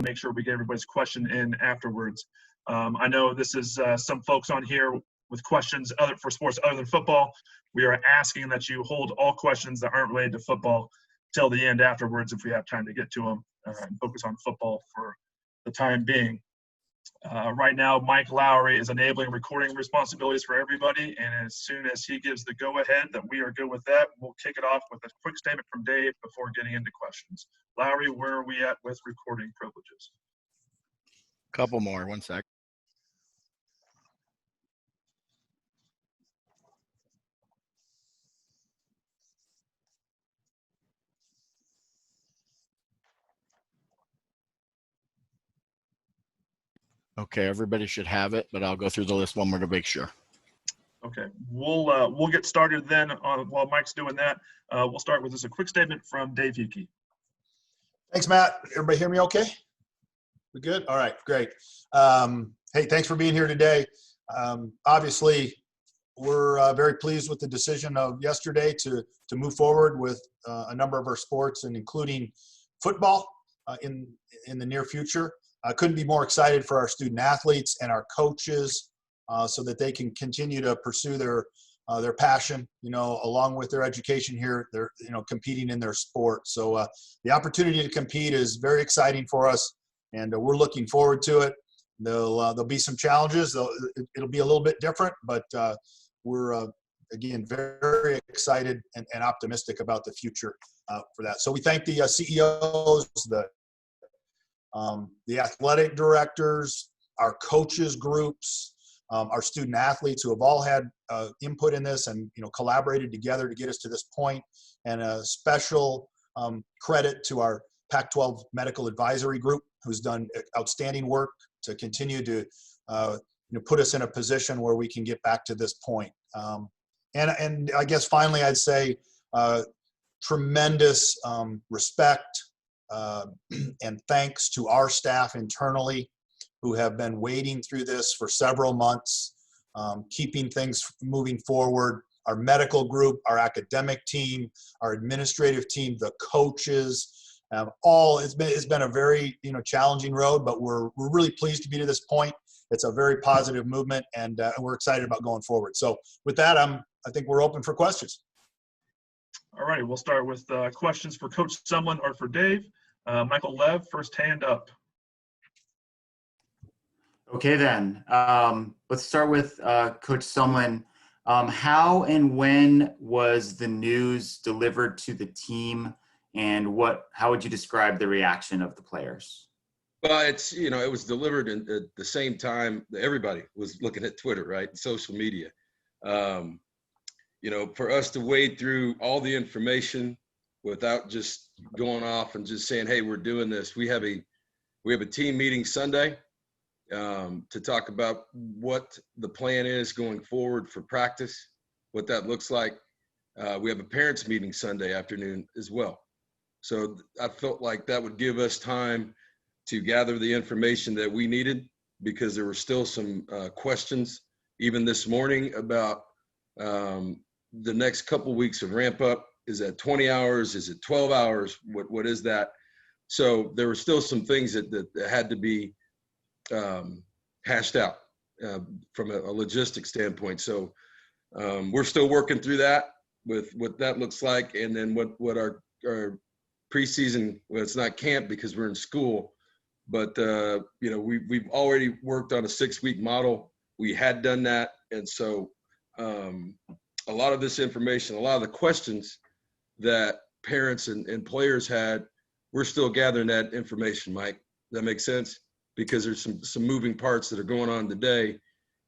make sure we get everybody's question in afterwards. I know this is some folks on here with questions for sports other than football. We are asking that you hold all questions that aren't related to football till the end afterwards if we have time to get to them, and focus on football for the time being. Right now, Mike Lowry is enabling recording responsibilities for everybody, and as soon as he gives the go-ahead that we are good with that, we'll kick it off with a quick statement from Dave before getting into questions. Lowry, where are we at with recording privileges? Couple more, 1 sec. Okay, everybody should have it, but I'll go through the list one more to make sure. Okay, we'll get started then while Mike's doing that. We'll start with just a quick statement from Dave Heeke. Thanks, Matt. Everybody hear me okay? We good? All right, great. Hey, thanks for being here today. Obviously, we're very pleased with the decision of yesterday to move forward with a number of our sports, and including football in the near future. I couldn't be more excited for our student athletes and our coaches so that they can continue to pursue their passion, along with their education here. They're, competing in their sport. So the opportunity to compete is very exciting for us, and we're looking forward to it. There'll be some challenges. It'll be a little bit different, but we're, again, very excited and optimistic about the future for that. So we thank the CEOs, the athletic directors, our coaches groups, our student athletes who have all had input in this and collaborated together to get us to this point. And a special credit to our Pac-12 medical advisory group, who's done outstanding work to continue to put us in a position where we can get back to this point. And I guess finally I'd say tremendous respect and thanks to our staff internally who have been wading through this for several months, keeping things moving forward. Our medical group, our academic team, our administrative team, the coaches, it's been a very challenging road, but we're really pleased to be to this point. It's a very positive movement, and we're excited about going forward. So with that, I think we're open for questions. All right, we'll start with questions for Coach Sumlin or for Dave. Michael Lev, first hand up. Okay, then. Let's start with Coach Sumlin. How and when was the news delivered to the team, and how would you describe the reaction of the players? Well, it was delivered at the same time that everybody was looking at Twitter, right? Social media. For us to wade through all the information without just going off and just saying, hey, we're doing this. We have a team meeting Sunday to talk about what the plan is going forward for practice, what that looks like. We have a parents meeting Sunday afternoon as well. So I felt like that would give us time to gather the information that we needed, because there were still some questions even this morning about the next couple weeks of ramp up. Is that 20 hours? Is it 12 hours? What is that? So there were still some things that had to be hashed out from a logistics standpoint. So we're still working through that with what that looks like, and then what our preseason. Well, it's not camp because we're in school, but we've already worked on a 6-week model. We had done that, and so a lot of this information, a lot of the questions that parents and players had, we're still gathering that information, Mike. Does that make sense? Because there's some moving parts that are going on today.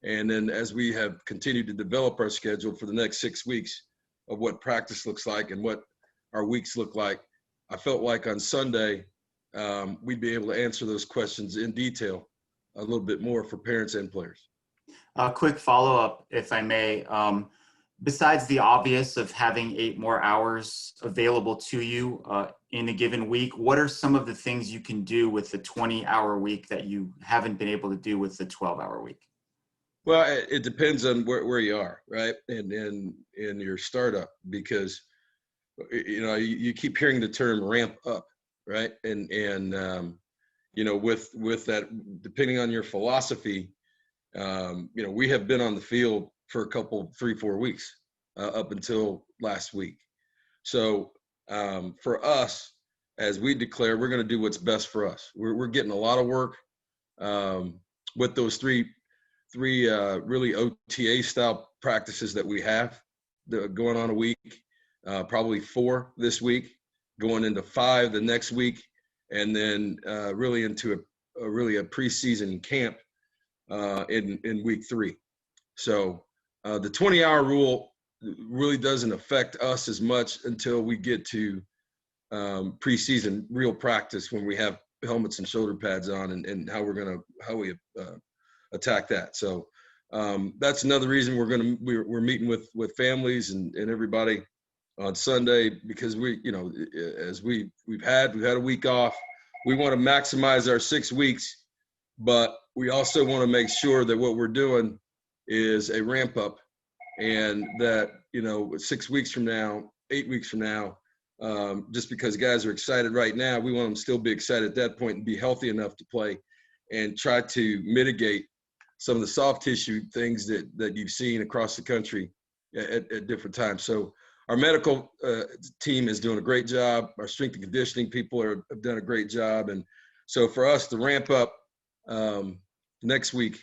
And then as we have continued to develop our schedule for the next 6 weeks of what practice looks like and what our weeks look like, I felt like on Sunday, we'd be able to answer those questions in detail a little bit more for parents and players. A quick follow-up, if I may. Besides the obvious of having 8 more hours available to you in a given week, what are some of the things you can do with the 20-hour week that you haven't been able to do with the 12-hour week? Well, it depends on where you are, right? And in your startup, because you keep hearing the term ramp up, right? And with that, depending on your philosophy, we have been on the field for a couple, 3-4 weeks up until last week. So for us, as we declare, we're going to do what's best for us. We're getting a lot of work with those three really OTA style practices that we have going on a week, probably 4 this week, going into 5 the next week, and then really into a preseason camp in week 3. So the 20-hour rule really doesn't affect us as much until we get to preseason real practice, when we have helmets and shoulder pads on, and how we attack that. So that's another reason we're meeting with families and everybody on Sunday, because as we've had a week off. We want to maximize our 6 weeks, but we also want to make sure that what we're doing is a ramp up, and that 6 weeks from now, 8 weeks from now, just because guys are excited right now, we want them to still be excited at that point and be healthy enough to play, and try to mitigate some of the soft tissue things that you've seen across the country at different times. So our medical team is doing a great job. Our strength and conditioning people have done a great job. And so for us to ramp up next week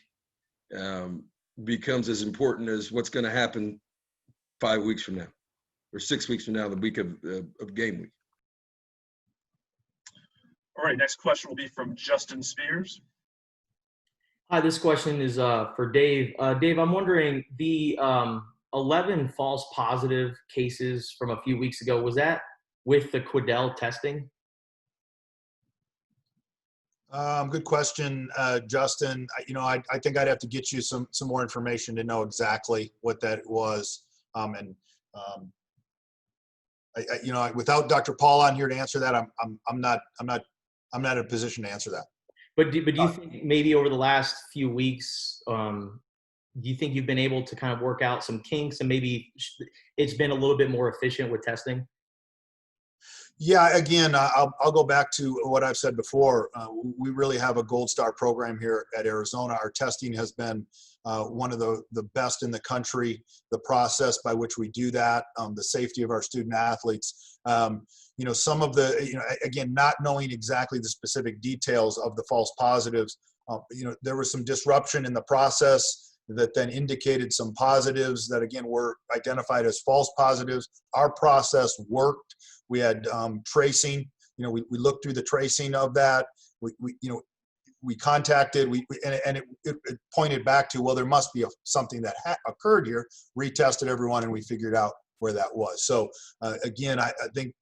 becomes as important as what's going to happen 5 weeks from now, or 6 weeks from now, the week of game week. All right, next question will be from Justin Spears. Hi, this question is for Dave. Dave, I'm wondering, the 11 false positive cases from a few weeks ago, was that with the Quidel testing? Good question, Justin. I think I'd have to get you some more information to know exactly what that was. Without Dr. Paul on here to answer that, I'm not in a position to answer that. But do you think maybe over the last few weeks, do you think you've been able to kind of work out some kinks, and maybe it's been a little bit more efficient with testing? Yeah, again, I'll go back to what I've said before. We really have a gold star program here at Arizona. Our testing has been one of the best in the country. The process by which we do that, the safety of our student athletes. Some of again, not knowing exactly the specific details of the false positives, there was some disruption in the process that then indicated some positives that, again, were identified as false positives. Our process worked. We had tracing. We looked through the tracing of that. We contacted. And it pointed back to, well, there must be something that occurred here. Retested everyone, and we figured out where that was. So again, I think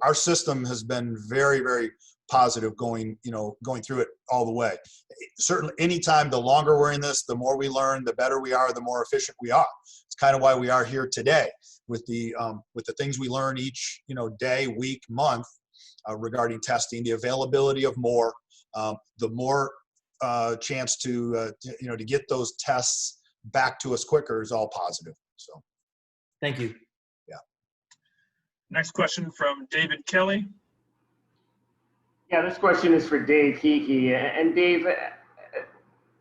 our system has been very, very positive going through it all the way. Certainly, anytime, the longer we're in this, the more we learn, the better we are, the more efficient we are. It's kind of why we are here today with the things we learn each day, week, month regarding testing, the availability of more, the more chance to get those tests back to us quicker is all positive. So, thank you. Yeah. Next question from David Kelly. Yeah, this question is for Dave Heeke. And Dave,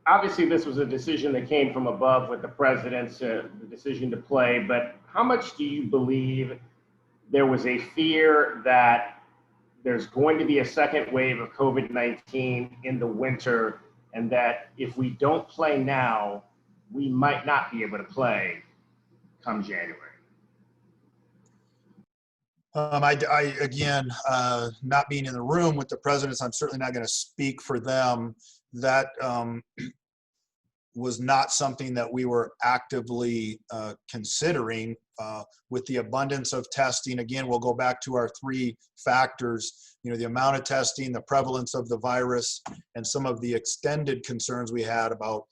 obviously this was a decision that came from above with the president's the decision to play, but how much do you believe there was a fear that there's going to be a second wave of COVID-19 in the winter, and that if we don't play now, we might not be able to play come January? Again, not being in the room with the presidents, I'm certainly not going to speak for them. That was not something that we were actively considering. With the abundance of testing, again, we'll go back to our 3 factors, the amount of testing, the prevalence of the virus, and some of the extended concerns we had about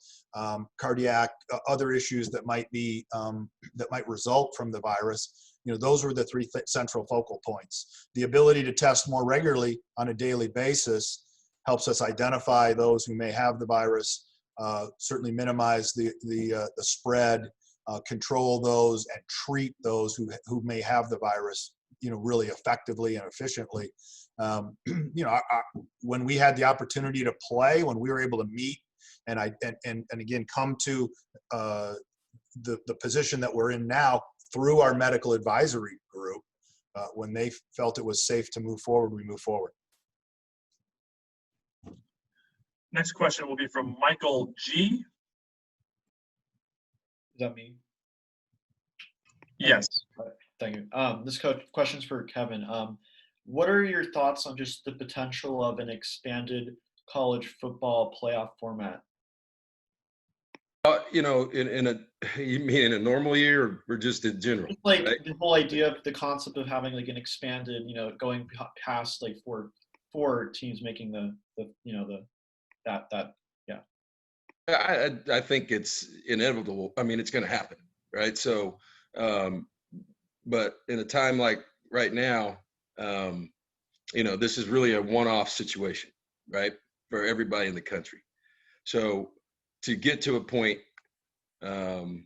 cardiac, other issues that might result from the virus. Those were the 3 central focal points. The ability to test more regularly on a daily basis helps us identify those who may have the virus, certainly minimize the spread, control those, and treat those who may have the virus, really effectively and efficiently. When we had the opportunity to play, when we were able to meet and again come to the position that we're in now through our medical advisory group, when they felt it was safe to move forward, we move forward. Next question will be from Michael G. Is that me? Yes. Thank you. This question's for Kevin. What are your thoughts on just the potential of an expanded college football playoff format? You mean in a normal year or just in general? Like right? the whole idea of the concept of having like an expanded, going past like four teams making yeah. I think it's inevitable. I mean, it's going to happen, right? So, but in a time like right now, this is really a one-off situation, right, for everybody in the country. So to get to a point where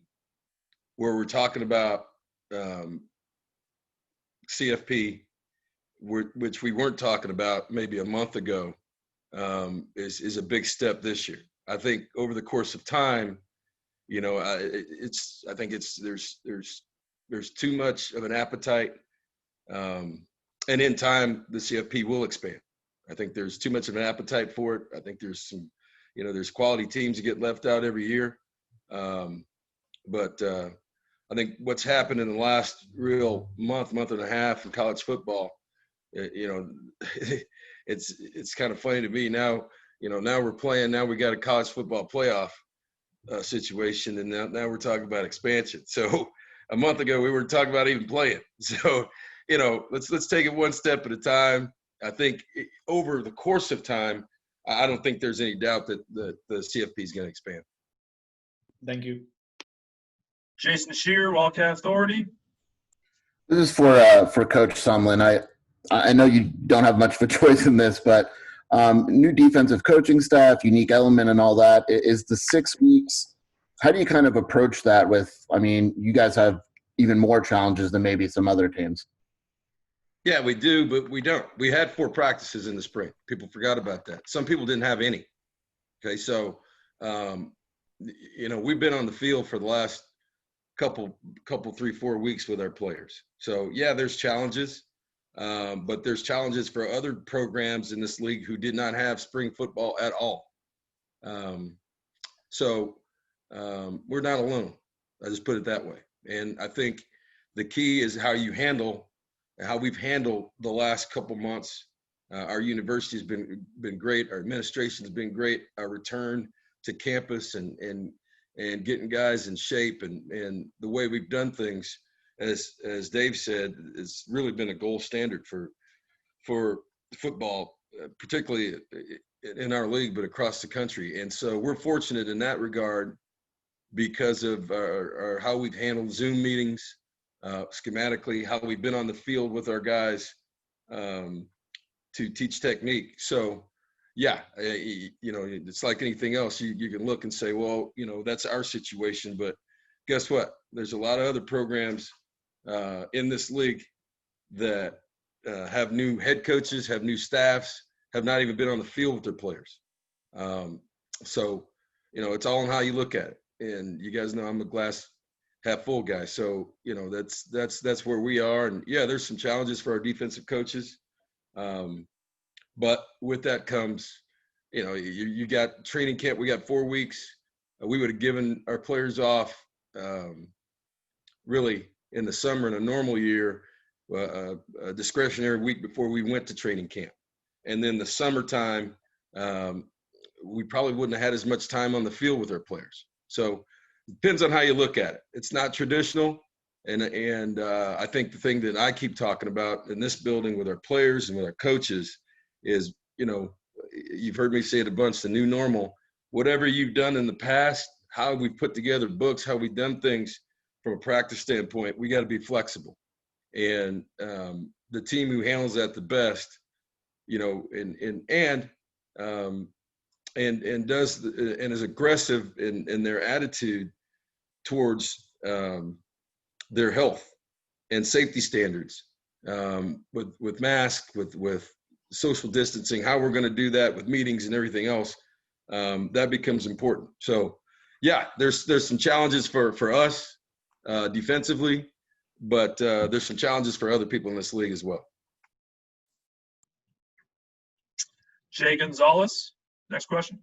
we're talking about CFP, which we weren't talking about maybe a month ago, is a big step this year. I think over the course of time, I think there's too much of an appetite, and in time the CFP will expand. I think there's too much of an appetite for it. I think there's some, there's quality teams that get left out every year, but I think what's happened in the last real month and a half in college football, it's kind of funny to me now. Now we're playing. Now we got a college football playoff situation, and now we're talking about expansion. So a month ago we were talking about even playing. So let's take it one step at a time. I think over the course of time, I don't think there's any doubt that the CFP is going to expand. Thank you. Jason Shear, Wildcat Authority. This is for Coach Sumlin. I know you don't have much of a choice in this, but new defensive coaching staff, unique element and all that. Is the 6 weeks, how do you kind of approach that you guys have even more challenges than maybe some other teams? Yeah, we do, but we don't. We had 4 practices in the spring. People forgot about that. Some people didn't have any. Okay, so, we've been on the field for the last couple 3-4 weeks with our players. So, yeah, there's challenges. But there's challenges for other programs in this league who did not have spring football at all. So we're not alone. I just put it that way. And I think the key is how we've handled the last couple months. Our university has been great. Our administration has been great. Our return to campus and getting guys in shape and the way we've done things, as Dave said, it's really been a gold standard for football, particularly in our league, but across the country. And so we're fortunate in that regard because of our how we've handled Zoom meetings, schematically, how we've been on the field with our guys to teach technique. So, yeah, it's like anything else. You can look and say, well, that's our situation. But guess what? There's a lot of other programs in this league that have new head coaches, have new staffs, have not even been on the field with their players. So, it's all in how you look at it. And you guys know I'm a glass half full guy. So, that's where we are. And yeah, there's some challenges for our defensive coaches. But with that comes, you got training camp. We got 4 weeks. We would have given our players off really in the summer in a normal year, a discretionary week before we went to training camp. And then the summertime, we probably wouldn't have had as much time on the field with our players. So it depends on how you look at it. It's not traditional. And I think the thing that I keep talking about in this building with our players and with our coaches is, you've heard me say it a bunch, the new normal. Whatever you've done in the past, how we've put together books, how we've done things from a practice standpoint, we got to be flexible. And the team who handles that the best, and does and is aggressive in their attitude towards their health and safety standards, with masks, with social distancing, how we're going to do that with meetings and everything else, that becomes important. So, yeah, there's some challenges for us defensively, but there's some challenges for other people in this league as well. Jay Gonzalez, next question.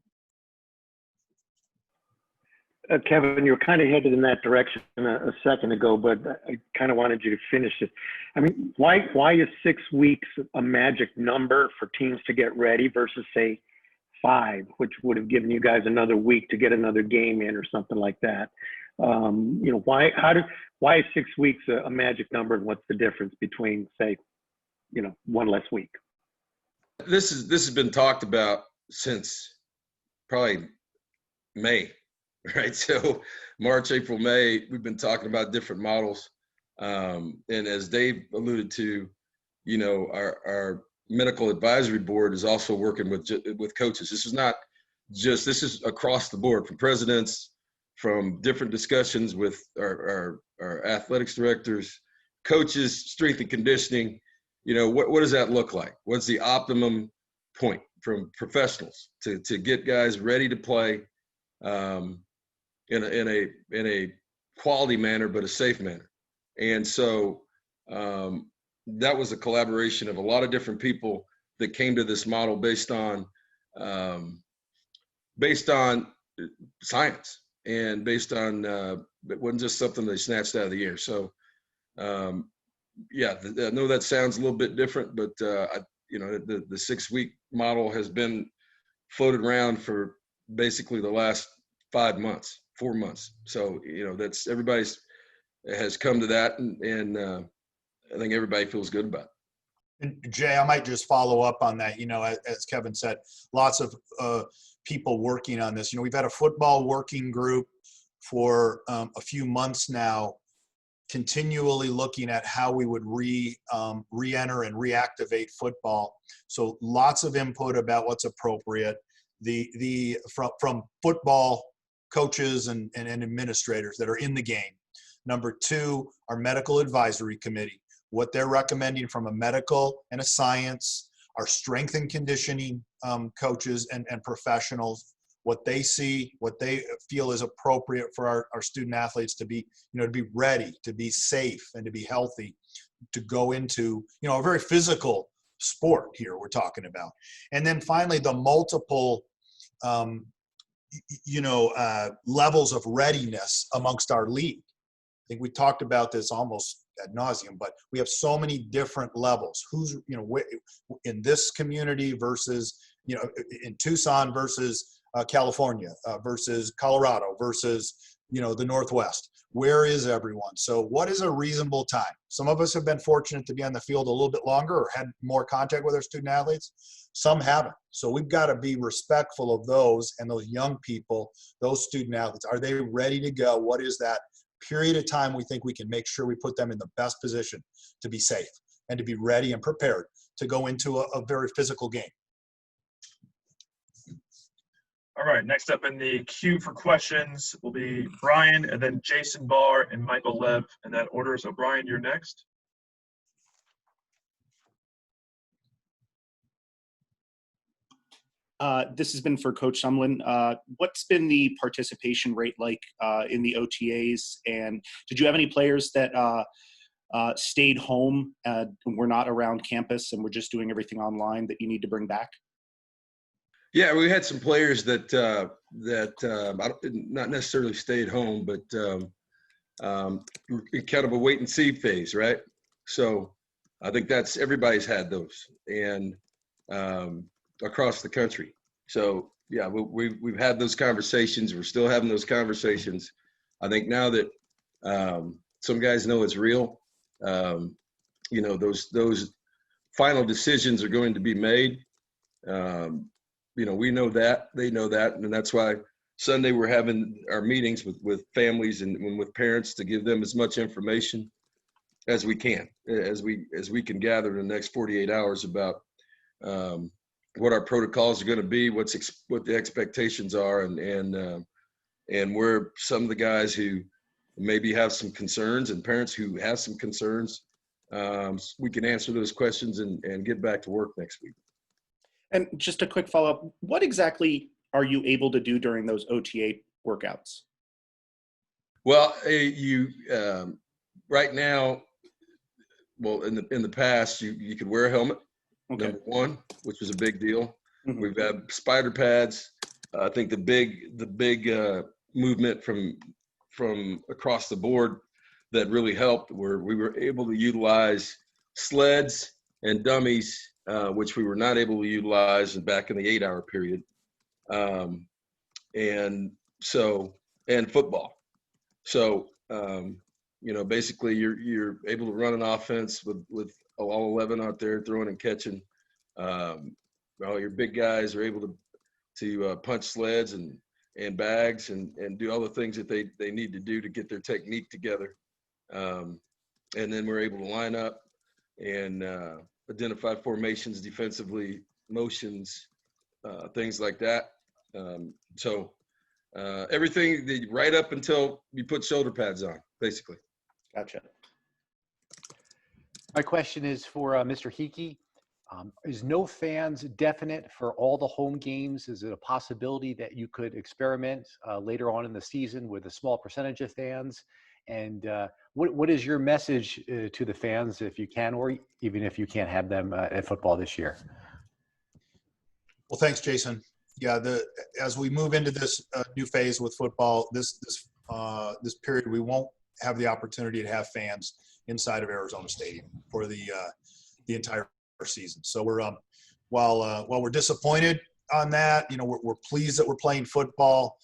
Kevin, you were kind of headed in that direction a second ago, but I kind of wanted you to finish it. I mean, why is 6 weeks a magic number for teams to get ready versus, say, 5, which would have given you guys another week to get another game in or something like that? Why is 6 weeks a magic number, and what's the difference between, say, 1 less week? This has been talked about since probably May. Right. So March, April, May, we've been talking about different models. And as Dave alluded to, our medical advisory board is also working with coaches. This is across the board, from presidents, from different discussions with our athletics directors, coaches, strength and conditioning. What does that look like? What's the optimum point from professionals to get guys ready to play? In a quality manner, but a safe manner. And so that was a collaboration of a lot of different people that came to this model based on science and based on it wasn't just something they snatched out of the air. So I know that sounds a little bit different, but the 6 week model has been floated around for basically the last 4 months. So, that's everybody's has come to that. And I think everybody feels good about it. And Jay, I might just follow up on that. As Kevin said, lots of people working on this. We've had a football working group for a few months now, continually looking at how we would re-enter and reactivate football. So lots of input about what's appropriate. From football coaches and administrators that are in the game. Number 2, our medical advisory committee, what they're recommending from a medical and a science, our strength and conditioning coaches and professionals, what they see, what they feel is appropriate for our student athletes to be, to be ready, to be safe, and to be healthy, to go into, a very physical sport here we're talking about. And then finally, the multiple levels of readiness amongst our league. I think we talked about this almost ad nauseum, but we have so many different levels. Who's, in this community versus, in Tucson versus California versus Colorado versus, the Northwest. Where is everyone? So what is a reasonable time? Some of us have been fortunate to be on the field a little bit longer or had more contact with our student athletes. Some haven't. So we've got to be respectful of those and those young people, those student athletes. Are they ready to go? What is that period of time we think we can make sure we put them in the best position to be safe and to be ready and prepared to go into a very physical game? All right, next up in the queue for questions will be Brian, and then Jason Barr and Michael Lev in that order. So Brian, you're next. This has been for Coach Sumlin. What's been the participation rate like in the OTAs? And did you have any players that stayed home and were not around campus and were just doing everything online that you need to bring back? Yeah, we had some players that not necessarily stayed home, but kind of a wait and see phase, right? So I think that's everybody's had those, and across the country. So yeah, we've had those conversations. We're still having those conversations. I think now that some guys know it's real, those final decisions are going to be made. We know that, they know that, and that's why Sunday we're having our meetings with families and with parents to give them as much information as we can, as we can gather in the next 48 hours about what our protocols are going to be, what the expectations are, and where some of the guys who maybe have some concerns and parents who have some concerns, we can answer those questions and get back to work next week. And just a quick follow-up, what exactly are you able to do during those OTA workouts? Well, right now, well, in the past, you could wear a helmet, Okay. number one, which was a big deal. Mhm. We've got spider pads. I think the big movement from across the board that really helped were we were able to utilize sleds and dummies, which we were not able to utilize back in the 8-hour period, and football. So basically you're able to run an offense with all 11 out there throwing and catching. All your big guys are able to punch sleds and bags and do all the things that they need to do to get their technique together. And then we're able to line up and identify formations defensively, motions, things like that. Everything right up until you put shoulder pads on, basically. Gotcha. My question is for Mr. Heeke. Is no fans definite for all the home games? Is it a possibility that you could experiment later on in the season with a small percentage of fans? And what is your message to the fans, if you can, or even if you can't have them at football this year? Well, thanks, Jason. Yeah, as we move into this new phase with football, this period, we won't have the opportunity to have fans inside of Arizona Stadium for the entire season. So we're while we're disappointed on that, we're pleased that we're playing football.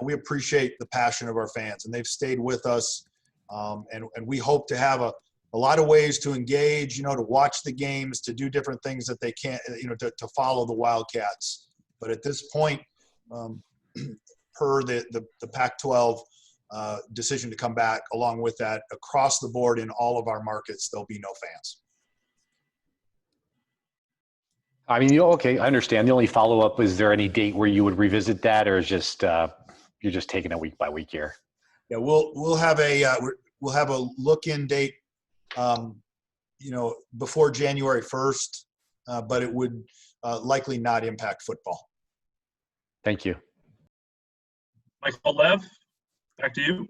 We appreciate the passion of our fans, and they've stayed with us. And we hope to have a lot of ways to engage, to watch the games, to do different things that they can't, to follow the Wildcats. But at this point, per the Pac-12 decision to come back, along with that, across the board in all of our markets, there'll be no fans. I mean, okay, I understand. The only follow-up, is there any date where you would revisit that, or is just you're just taking it week by week here? Yeah, we'll have a look-in date, before January 1st, but it would likely not impact football. Thank you. Michael Lev, back to you.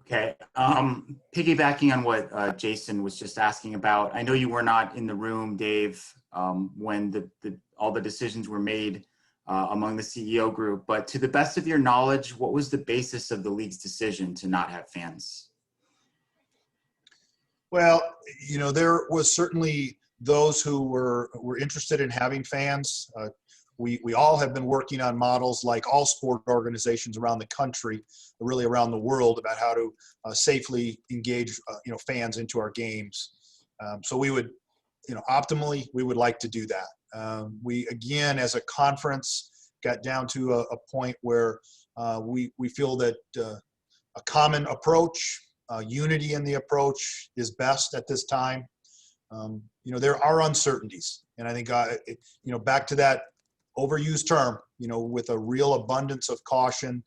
Okay. Piggybacking on what Jason was just asking about, I know you were not in the room, Dave, when all the decisions were made among the CEO group, but to the best of your knowledge, what was the basis of the league's decision to not have fans? Well, there was certainly those who were interested in having fans. We all have been working on models, like all sport organizations around the country, really around the world, about how to safely engage fans into our games. So we would, optimally, we would like to do that. We, again, as a conference, got down to a point where we feel that a common approach, unity in the approach, is best at this time. There are uncertainties, and I think back to that overused term, with a real abundance of caution,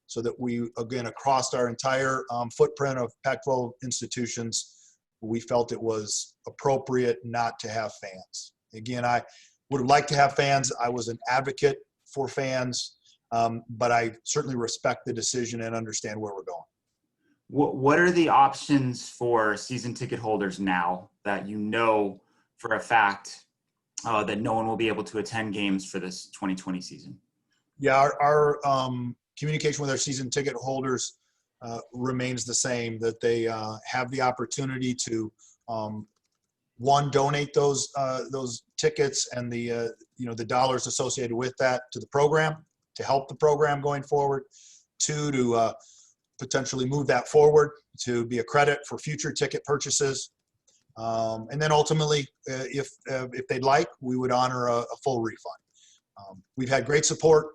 so that we, again, across our entire footprint of Pac-12 institutions, we felt it was appropriate not to have fans. Again, I would have liked to have fans. I was an advocate for fans, but I certainly respect the decision and understand where we're going. What are the options for season ticket holders now that for a fact that no one will be able to attend games for this 2020 season? Yeah, our communication with our season ticket holders remains the same, that they have the opportunity to, one, donate those tickets and the dollars associated with that to the program, to help the program going forward. Two, to potentially move that forward to be a credit for future ticket purchases. And then ultimately, if they'd like, we would honor a full refund. We've had great support.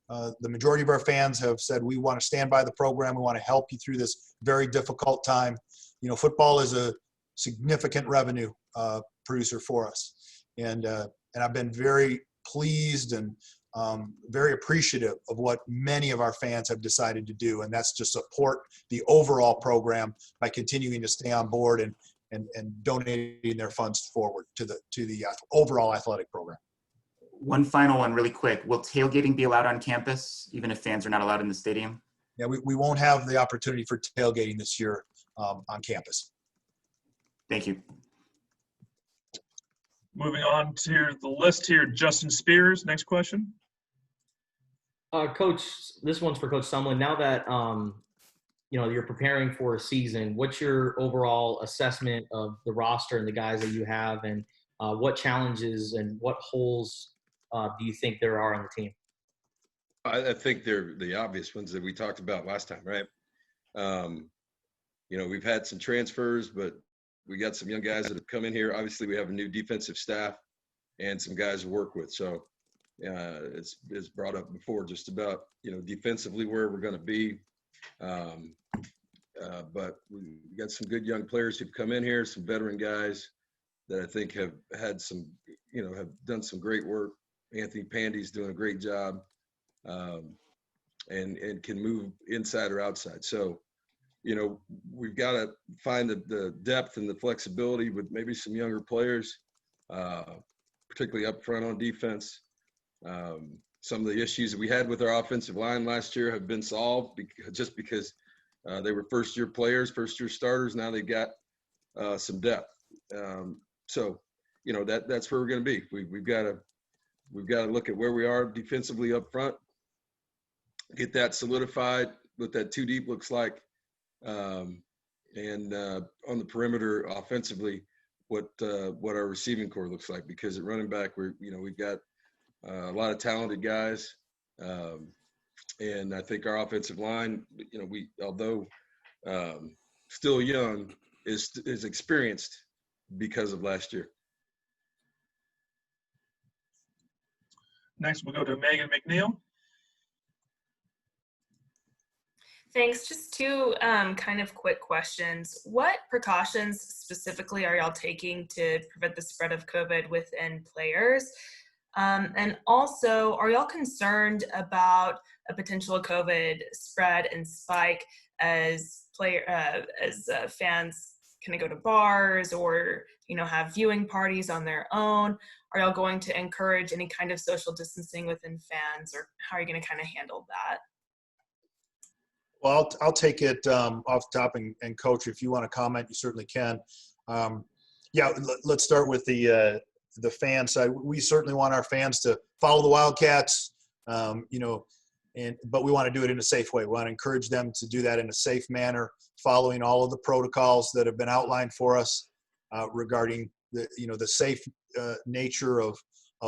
The majority of our fans have said, we want to stand by the program. We want to help you through this very difficult time. Football is a significant revenue producer for us. And I've been very pleased and very appreciative of what many of our fans have decided to do. And that's to support the overall program by continuing to stay on board donating their funds forward to the overall athletic program. One final one really quick. Will tailgating be allowed on campus, even if fans are not allowed in the stadium? Yeah, we won't have the opportunity for tailgating this year on campus. Thank you. Moving on to the list here, Justin Spears, next question. Coach, this one's for Coach Sumlin. Now that you're preparing for a season, what's your overall assessment of the roster and the guys that you have, and what challenges and what holes do you think there are on the team? I think they're the obvious ones that we talked about last time, right? We've had some transfers, but we got some young guys that have come in here. Obviously, we have a new defensive staff and some guys to work with. So it's brought up before just about, defensively where we're going to be. But we got some good young players who've come in here, some veteran guys that I think have had some, have done some great work. Anthony Pandy's doing a great job, and can move inside or outside. So, we've got to find the depth and the flexibility with maybe some younger players, particularly up front on defense. Some of the issues that we had with our offensive line last year have been solved because they were first-year players, first-year starters. Now they've got some depth. So, that's where we're going to be. We've got to look at where we are defensively up front, get that solidified, what that two deep looks like, and on the perimeter offensively, what our receiving core looks like. Because at running back, we've got a lot of talented guys, and I think our offensive line, although still young, is experienced because of last year. Next, we'll go to Megan McNeil. Thanks. Just two kind of quick questions. What precautions specifically are y'all taking to prevent the spread of COVID within players? And also, are y'all concerned about a potential COVID spread and spike as fans kind of go to bars or, have viewing parties on their own? Are y'all going to encourage any kind of social distancing within fans, or how are you going to kind of handle that? Well, I'll take it off the top, and Coach, if you want to comment, you certainly can. Let's start with the fan side. We certainly want our fans to follow the Wildcats, but we want to do it in a safe way. We want to encourage them to do that in a safe manner, following all of the protocols that have been outlined for us regarding the safe nature of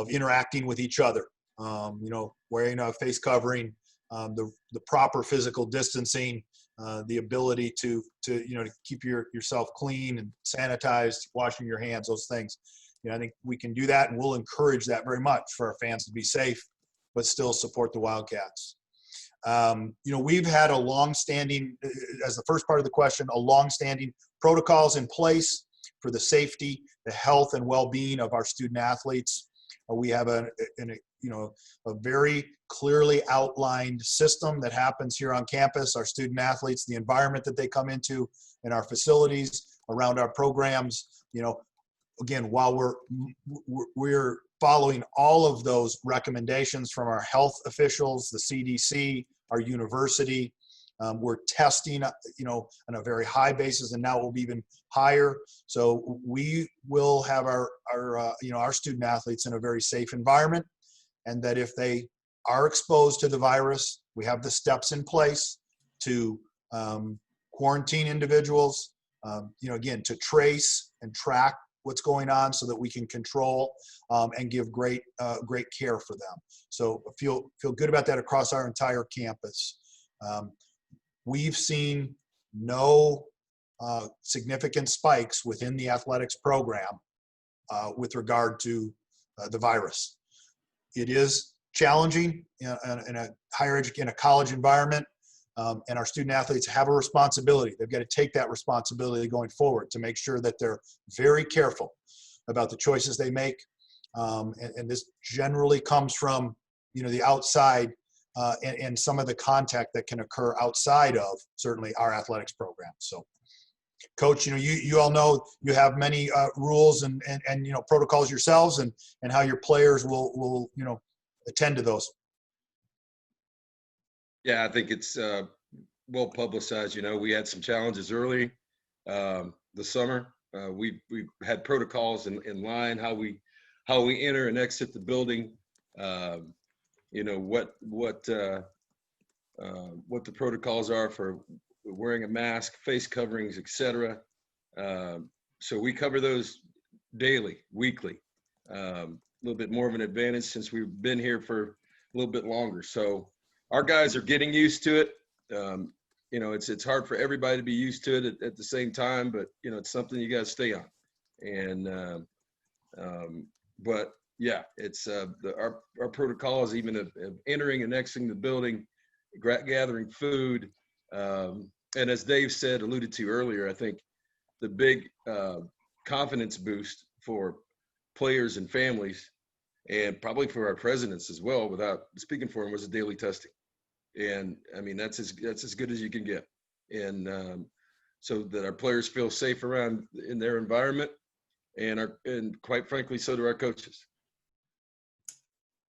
interacting with each other. Wearing a face covering, the proper physical distancing, the ability to keep yourself clean and sanitized, washing your hands, those things. I think we can do that, and we'll encourage that very much for our fans to be safe, but still support the Wildcats. We've had a long-standing, as the first part of the question, a long-standing protocols in place for the safety, the health, and well-being of our student athletes. We have a very clearly outlined system that happens here on campus. Our student athletes, the environment that they come into in our facilities, around our programs, again, while we're following all of those recommendations from our health officials, the CDC, our university, we're testing, on a very high basis, and now it will be even higher. So we will have our student athletes in a very safe environment, and that if they are exposed to the virus, we have the steps in place to quarantine individuals, again, to trace and track what's going on so that we can control and give great care for them. So feel good about that across our entire campus. We've seen no significant spikes within the athletics program with regard to the virus. It is challenging in a higher education, in a college environment, and our student athletes have a responsibility. They've got to take that responsibility going forward to make sure that they're very careful about the choices they make. And this generally comes from, the outside and some of the contact that can occur outside of certainly our athletics program. So Coach, you all know you have many rules and protocols yourselves, and how your players will attend to those. Yeah, I think it's well publicized. We had some challenges early the summer. We had protocols in line, how we enter and exit the building. What the protocols are for wearing a mask, face coverings, etc. So we cover those daily, weekly. A little bit more of an advantage since we've been here for a little bit longer. So our guys are getting used to it. It's hard for everybody to be used to it at the same time, but it's something you got to stay on. And but yeah, it's our protocol is even of entering and exiting the building, gathering food, and as Dave alluded to earlier, I think the big confidence boost for players and families, and probably for our presidents as well, without speaking for them, was the daily testing. And I mean, that's as good as you can get. And so that our players feel safe around in their environment, and quite frankly, so do our coaches.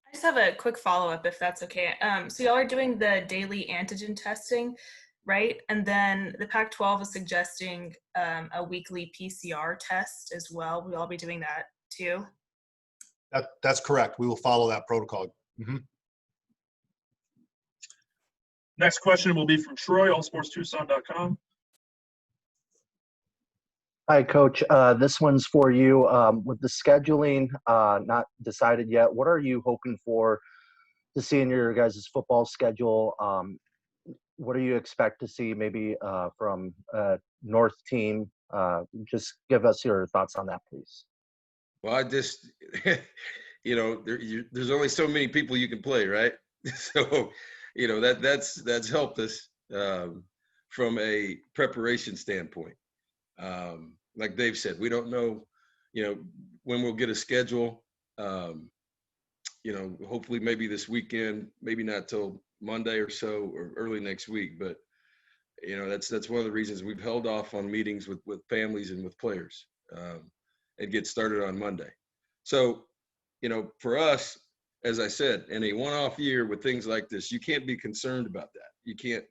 I just have a quick follow-up, if that's okay. So y'all are doing the daily antigen testing, right? And then the Pac-12 is suggesting a weekly PCR test as well. Will y'all be doing that too? That's correct. We will follow that protocol. Mm-hmm. Next question will be from Troy, allsportstucson.com. Hi, Coach. This one's for you. With the scheduling not decided yet, what are you hoping for to see in your guys' football schedule? What do you expect to see maybe from North team? Just give us your thoughts on that, please. Well, I just, there's only so many people you can play, right? So, that's helped us from a preparation standpoint. Like Dave said, we don't know, when we'll get a schedule. Hopefully maybe this weekend, maybe not till Monday or so, or early next week. But that's one of the reasons we've held off on meetings with families and with players, and get started on Monday. So, for us, as I said, in a one-off year with things like this, you can't be concerned about that. You can't.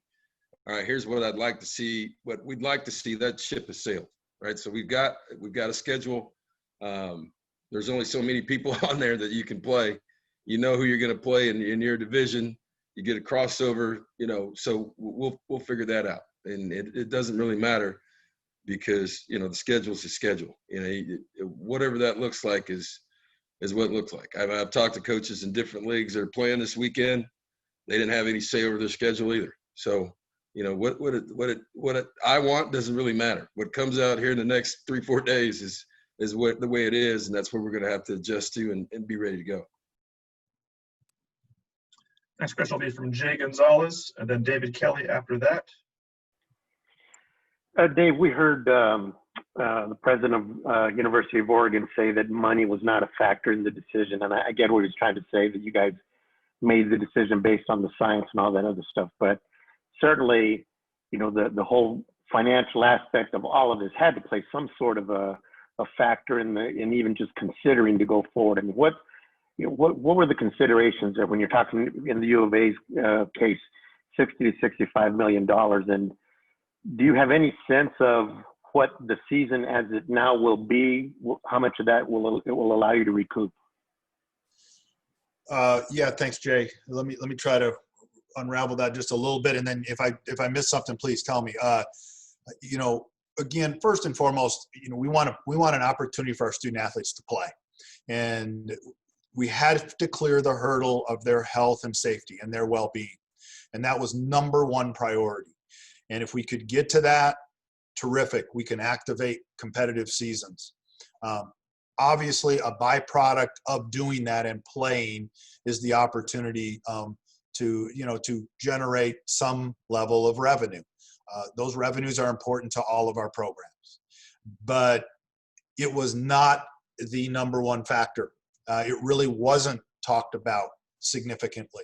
All right, here's what I'd like to see. What we'd like to see, that ship has sailed. Right, so we've got a schedule. There's only so many people on there that you can play. You know who you're going to play in your division. You get a crossover. So we'll figure that out. And it doesn't really matter, because the schedule's the schedule. Whatever that looks like is what it looks like. I've talked to coaches in different leagues that are playing this weekend. They didn't have any say over their schedule either. So. What I want doesn't really matter. What comes out here in the next 3-4 days is the way it is, and that's where we're going to have to adjust to and be ready to go. Next question will be from Jay Gonzalez, and then David Kelly after that. Dave, we heard the president of University of Oregon say that money was not a factor in the decision, and I get what he's trying to say, that you guys made the decision based on the science and all that other stuff, but certainly, the whole financial aspect of all of this had to play some sort of a factor in even just considering to go forward. And what were the considerations there when you're talking in the U of A's case, $60 to $65 million? And do you have any sense of what the season as it now will be? How much of that will allow you to recoup? Yeah, thanks, Jay. Let me try to unravel that just a little bit, and then if I miss something, please tell me. Again, first and foremost, we want an opportunity for our student athletes to play, and we had to clear the hurdle of their health and safety and their well-being, and that was number one priority. And if we could get to that, terrific. We can activate competitive seasons. Obviously, a byproduct of doing that and playing is the opportunity to generate some level of revenue. Those revenues are important to all of our programs, but it was not the number one factor. It really wasn't talked about significantly.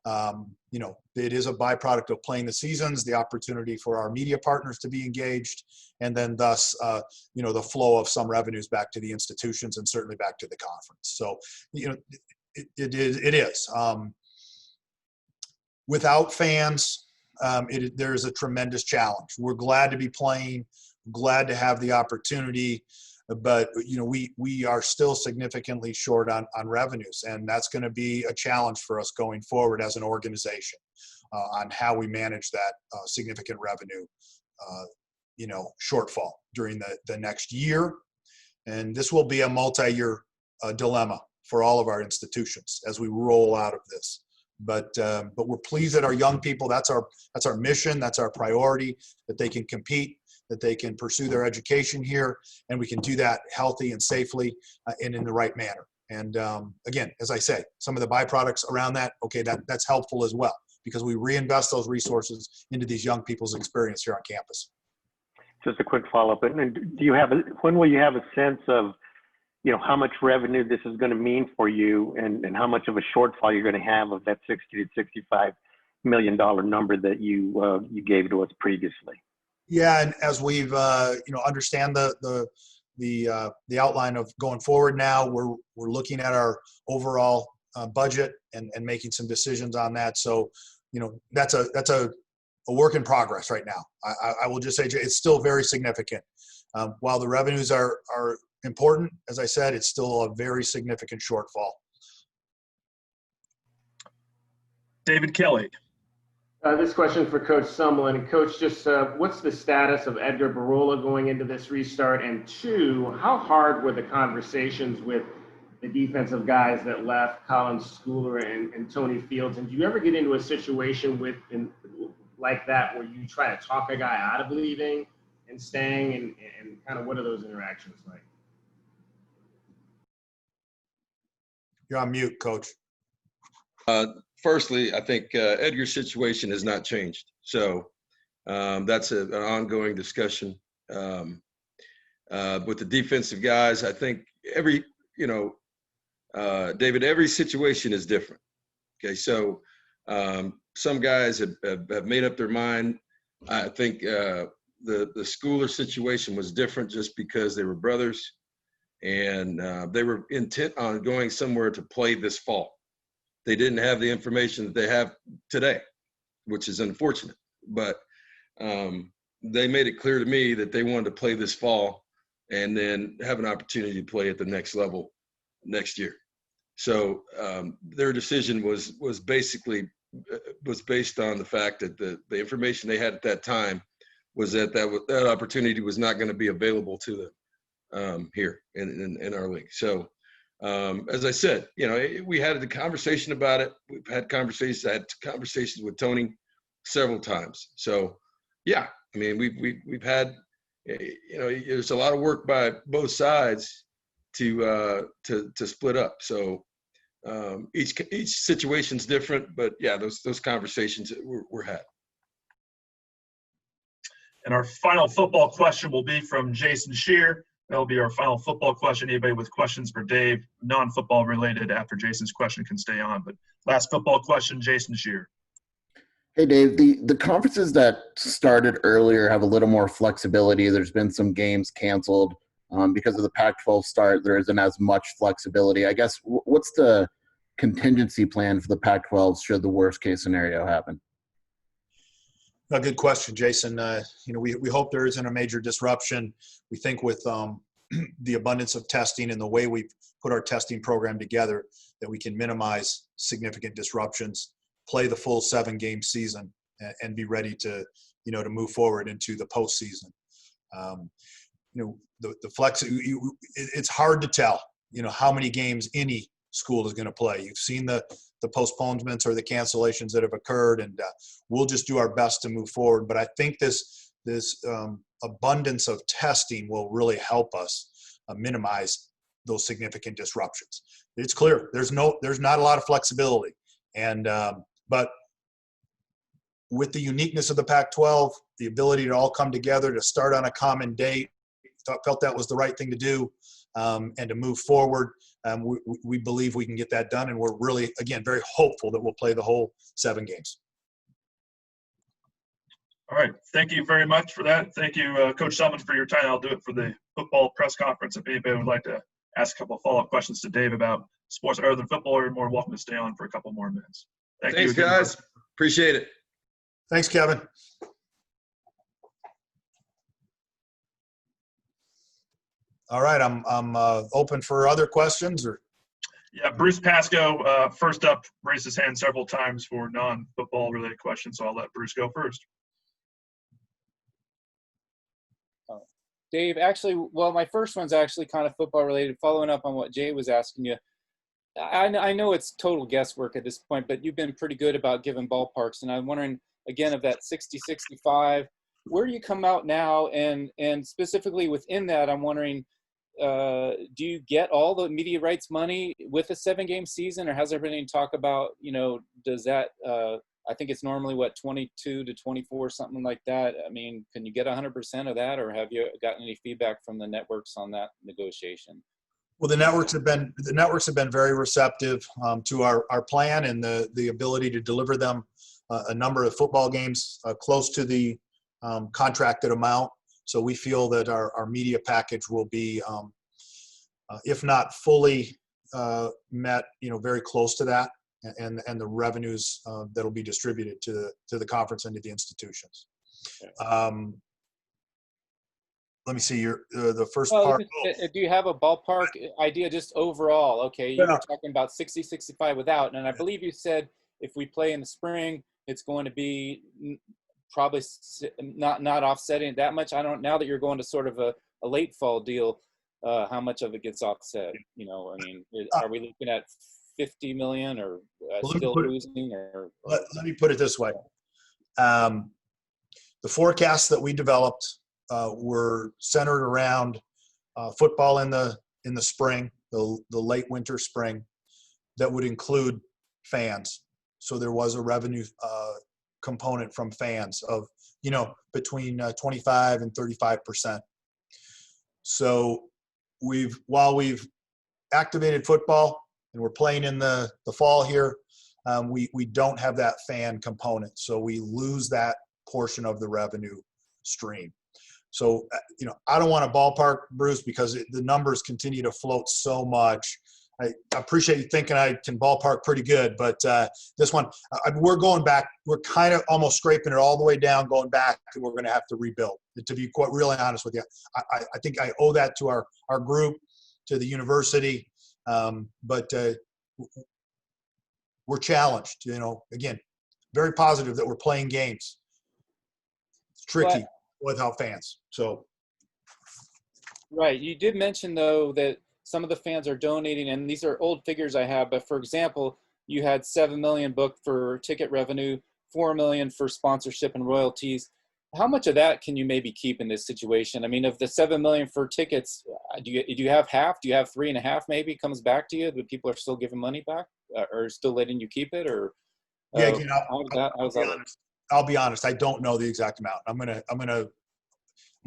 it is a byproduct of playing the seasons, the opportunity for our media partners to be engaged, and then thus, the flow of some revenues back to the institutions and certainly back to the conference. So, it is. Without fans, there's a tremendous challenge. We're glad to be playing, glad to have the opportunity, but we are still significantly short on revenues, and that's going to be a challenge for us going forward as an organization on how we manage that significant revenue shortfall during the next year. And this will be a multi-year dilemma for all of our institutions as we roll out of this. But we're pleased that our young people, that's our mission, that's our priority, that they can compete, that they can pursue their education here, and we can do that healthy and safely and in the right manner. And again, as I say, some of the byproducts around that, okay, that's helpful as well, because we reinvest those resources into these young people's experience here on campus. Just a quick follow-up. And when will you have a sense of, how much revenue this is going to mean for you, and how much of a shortfall you're going to have of that $60 to $65 million number that you gave to us previously? Yeah, and as we've understand the outline of going forward now, we're looking at our overall budget and making some decisions on that. So, that's a work in progress right now. I will just say it's still very significant. While the revenues are important, as I said, it's still a very significant shortfall. David Kelly. This question for Coach Sumlin. Coach, just what's the status of Edgar Barola going into this restart? And two, how hard were the conversations with the defensive guys that left, Colin Schooler and Tony Fields? And do you ever get into a situation like that where you try to talk a guy out of leaving and staying, and kind of what are those interactions like? You're on mute, Coach. Firstly, I think Edgar's situation has not changed. So that's an ongoing discussion. With the defensive guys, I think David, every situation is different. Okay, so some guys have made up their mind. I think the Schooler situation was different just because they were brothers, and they were intent on going somewhere to play this fall. They didn't have the information that they have today, which is unfortunate. But they made it clear to me that they wanted to play this fall and then have an opportunity to play at the next level next year. So their decision was based on the fact that the information they had at that time was that opportunity was not going to be available to them here in our league. So as I said, we had a conversation about it. We've had conversations. I had conversations with Tony several times. So yeah, I mean, we've had, there's a lot of work by both sides to split up. So each situation's different, but yeah, those conversations were had. And our final football question will be from Jason Shear. That'll be our final football question. Anybody with questions for Dave, non-football related after Jason's question can stay on. But last football question, Jason Shear. Hey, Dave, the conferences that started earlier have a little more flexibility. There's been some games canceled because of the Pac-12 start. There isn't as much flexibility. I guess, what's the contingency plan for the Pac-12 should the worst case scenario happen? A good question, Jason. We hope there isn't a major disruption. We think with the abundance of testing and the way we've put our testing program together that we can minimize significant disruptions, play the full 7-game season, and be ready to move forward into the postseason. The flex, it's hard to tell, how many games any school is going to play. You've seen the postponements or the cancellations that have occurred, and we'll just do our best to move forward. But I think this abundance of testing will really help us minimize those significant disruptions. It's clear there's not a lot of flexibility, and but with the uniqueness of the Pac-12, the ability to all come together to start on a common date, felt that was the right thing to do, and to move forward. we believe we can get that done, and we're really, again, very hopeful that we'll play the whole 7 games. All right. Thank you very much for that. Thank you, Coach Sumlin, for your time. I'll do it for the football press conference. If anybody would like to ask a couple of follow-up questions to Dave about sports other than football, you're more than welcome to stay on for a couple more minutes. Thanks, guys. Appreciate it. Thanks, Kevin. All right, I'm open for other questions. Or yeah, Bruce Pasco, first up, raised his hand several times for non-football related questions, so I'll let Bruce go first. Dave, actually, well, my first one's actually kind of football related, following up on what Jay was asking you. I know it's total guesswork at this point, but you've been pretty good about giving ballparks, and I'm wondering, again, of that 60-65, where do you come out now? And specifically within that, I'm wondering, do you get all the media rights money with a 7-game season, or has there been any talk about, does that I think it's normally 22 to 24, something like that. I mean, can you get 100% of that, or have you gotten any feedback from the networks on that negotiation? Well, the networks have been very receptive to our plan and the ability to deliver them a number of football games close to the contracted amount. So we feel that our media package will be, if not fully met, very close to that, and the revenues that'll be distributed to the conference and to the institutions. Let me see the first part. Do you have a ballpark idea just overall? Okay, you were talking about 60-65 without, and I believe you said if we play in the spring, it's going to be probably not offsetting that much. I don't, now that you're going to sort of a late fall deal, how much of it gets offset? I mean, are we looking at 50 million or still losing? Or let me put it this way. The forecasts that we developed were centered around football in the spring, the late winter spring, that would include fans. So there was a revenue component from fans of between 25 and 35%. So while we've activated football and we're playing in the fall here, we don't have that fan component, so we lose that portion of the revenue stream. So, I don't want to ballpark, Bruce, because the numbers continue to float so much. I appreciate you thinking I can ballpark pretty good, but this one, we're going back. We're kind of almost scraping it all the way down, going back, and we're going to have to rebuild. To be quite really honest with you, I think I owe that to our group, to the university, but we're challenged. Again, very positive that we're playing games. It's tricky without fans. So, right. You did mention though that some of the fans are donating, and these are old figures I have, but for example, you had 7 million booked for ticket revenue, 4 million for sponsorship and royalties. How much of that can you maybe keep in this situation? I mean, of the 7 million for tickets, do you have half? Do you have 3.5 maybe comes back to you, but people are still giving money back, or still letting you keep it? Or yeah, again, I'll be honest. I don't know the exact amount. I'm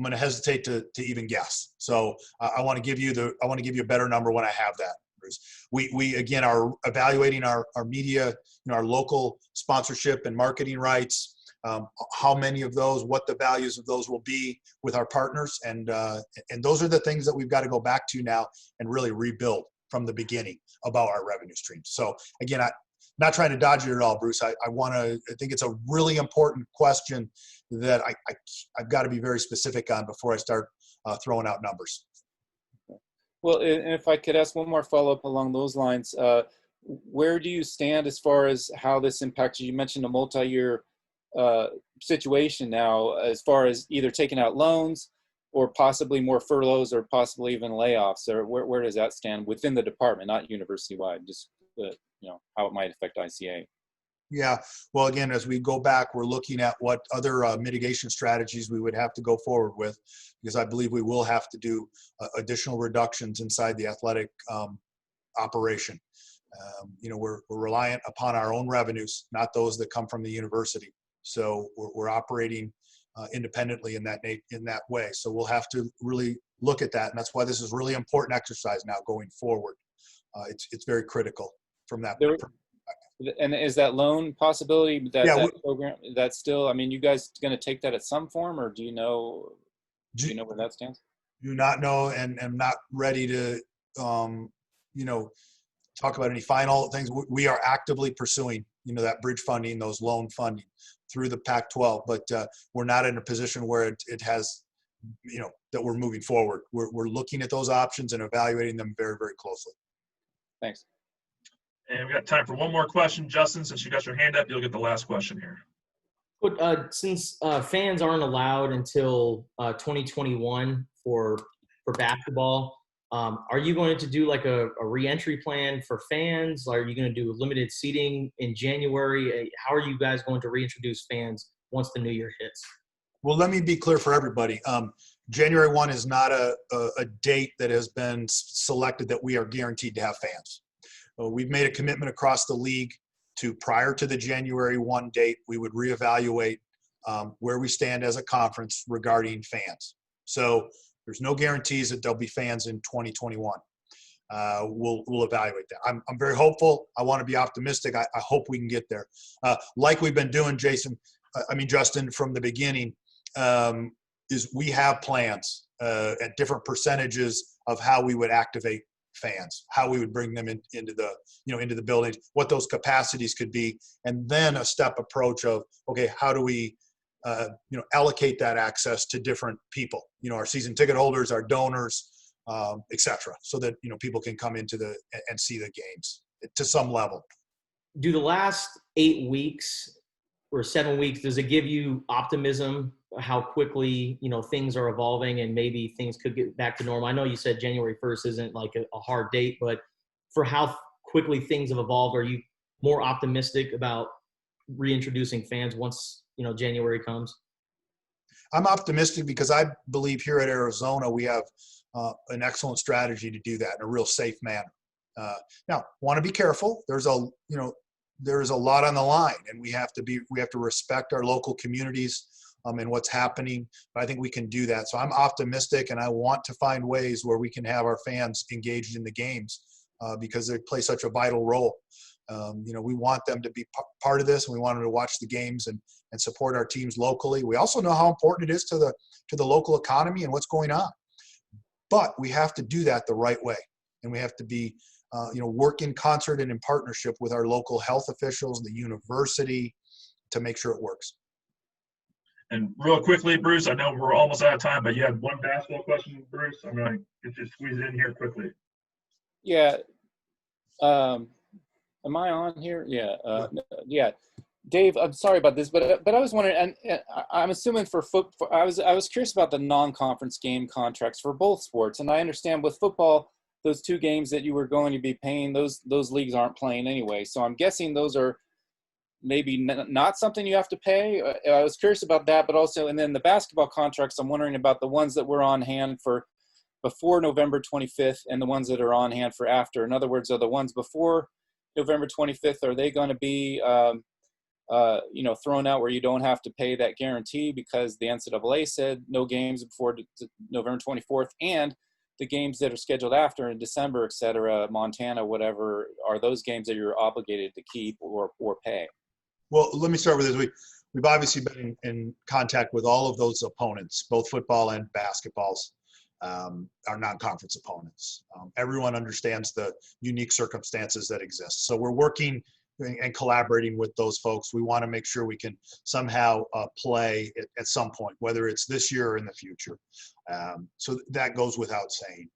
gonna hesitate to even guess. So I want to give you a better number when I have that, Bruce. We again are evaluating our media, our local sponsorship and marketing rights. How many of those, what the values of those will be with our partners, and those are the things that we've got to go back to now and really rebuild from the beginning about our revenue streams. So again, I'm not trying to dodge it at all, Bruce. I think it's a really important question that I've got to be very specific on before I start throwing out numbers. Well, and if I could ask one more follow-up along those lines, where do you stand as far as how this impacts you? You mentioned a multi-year situation now, as far as either taking out loans or possibly more furloughs or possibly even layoffs, or where does that stand within the department, not university-wide, just how it might affect ICA? Yeah, well, again, as we go back, we're looking at what other mitigation strategies we would have to go forward with, because I believe we will have to do additional reductions inside the athletic operation. We're reliant upon our own revenues, not those that come from the university. So we're operating independently in that way. So we'll have to really look at that, and that's why this is really important exercise now going forward. it's very critical from that. There, and is that loan possibility that program that's still? I mean, you guys going to take that at some form, or do you know where that stands? Do not know, and I'm not ready to talk about any final things. We are actively pursuing that bridge funding, those loan funding through the Pac-12, but we're not in a position where it has that we're moving forward. We're looking at those options and evaluating them very, very closely. Thanks. And we got time for one more question. Justin, since you got your hand up, you'll get the last question here. But since fans aren't allowed until 2021 for basketball, are you going to do like a re-entry plan for fans? Are you going to do limited seating in January? How are you guys going to reintroduce fans once the new year hits? Well, let me be clear for everybody. January 1 is not a date that has been selected that we are guaranteed to have fans. We've made a commitment across the league to, prior to the January 1 date, we would reevaluate where we stand as a conference regarding fans. So there's no guarantees that there'll be fans in 2021. We'll evaluate that. I'm very hopeful. I want to be optimistic. I hope we can get there. Like we've been doing, Justin, from the beginning, is we have plans at different percentages of how we would activate fans, how we would bring them into the buildings, what those capacities could be, and then a step approach of, okay, how do we allocate that access to different people, our season ticket holders, our donors, et cetera, so that people can come into and see the games to some level. Do the last 8 weeks or 7 weeks, does it give you optimism how quickly things are evolving and maybe things could get back to normal? I know you said January 1st isn't like a hard date, but for how quickly things have evolved, are you more optimistic about reintroducing fans once January comes? I'm optimistic because I believe here at Arizona we have an excellent strategy to do that in a real safe manner. Now, want to be careful. There is a lot on the line, and we have to respect our local communities and what's happening. But I think we can do that. So I'm optimistic, and I want to find ways where we can have our fans engaged in the games because they play such a vital role. We want them to be part of this, and we want them to watch the games and support our teams locally. We also know how important it is to the local economy and what's going on. But we have to do that the right way, and we have to be work in concert and in partnership with our local health officials, the university, to make sure it works. And real quickly, Bruce, I know we're almost out of time, but you had one basketball question, Bruce. I'm going to get you squeezed in here quickly. Yeah. Am I on here? Yeah. Yeah. Dave, I'm sorry about this, but I was wondering, and I'm assuming for football, I was curious about the non-conference game contracts for both sports, and I understand with football, those 2 games that you were going to be paying, those leagues aren't playing anyway. So I'm guessing those are maybe not something you have to pay. I was curious about that, but also, and then the basketball contracts, I'm wondering about the ones that were on hand for before November 25th and the ones that are on hand for after. In other words, are the ones before November 25th, are they going to be, thrown out where you don't have to pay that guarantee because the NCAA said no games before November 24th, and the games that are scheduled after in December, et cetera, Montana, whatever, are those games that you're obligated to keep or pay? Well, let me start with this. We've obviously been in contact with all of those opponents, both football and basketballs, our non-conference opponents. Everyone understands the unique circumstances that exist. So we're working and collaborating with those folks. We want to make sure we can somehow play at some point, whether it's this year or in the future. So that goes without saying.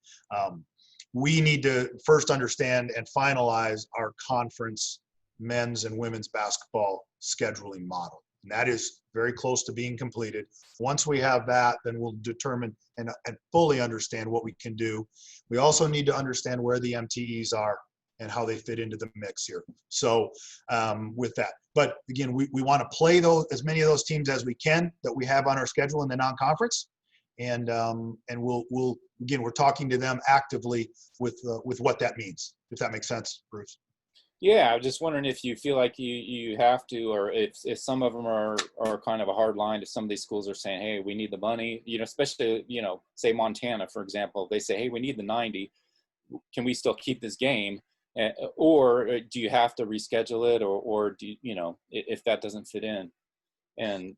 We need to first understand and finalize our conference men's and women's basketball scheduling model. And that is very close to being completed. Once we have that, then we'll determine and fully understand what we can do. We also need to understand where the MTEs are and how they fit into the mix here. So with that, but again, we want to play as many of those teams as we can that we have on our schedule in the non-conference, and we're talking to them actively with what that means, if that makes sense, Bruce. Yeah, I was just wondering if you feel like you have to, or if some of them are kind of a hard line. If some of these schools are saying, hey, we need the money, especially, say Montana, for example, they say, hey, we need the 90. Can we still keep this game? or do you have to reschedule it, or do you know, if that doesn't fit in? And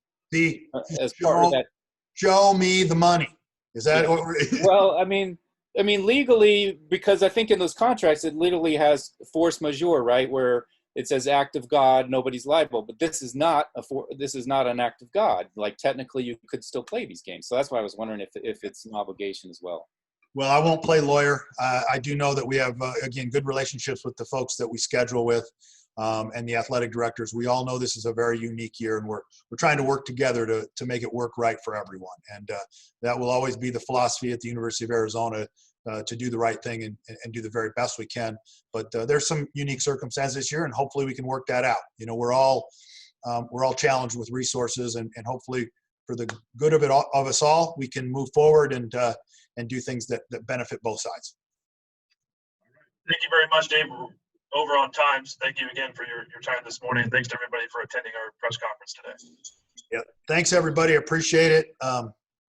as part of that, show me the money. Is that what we're well, I mean legally, because I think in those contracts it literally has force majeure, right, where it says act of God, nobody's liable. But this is not an act of God. Like technically, you could still play these games. So that's why I was wondering if it's an obligation as well. Well, I won't play lawyer. I do know that we have, again, good relationships with the folks that we schedule with and the athletic directors. We all know this is a very unique year, and we're trying to work together to make it work right for everyone. And that will always be the philosophy at the University of Arizona, to do the right thing and do the very best we can. But there's some unique circumstances this year, and hopefully we can work that out. You know, we're all challenged with resources, and hopefully for the good of us all, we can move forward and do things that benefit both sides. Thank you very much, Dave. We're over on time. So thank you again for your time this morning. And thanks to everybody for attending our press conference today. Yeah. Thanks, everybody. Appreciate it.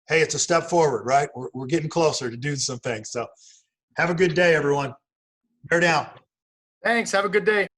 Hey, it's a step forward, right? We're getting closer to doing some things. So have a good day, everyone. Bear down. Thanks. Have a good day.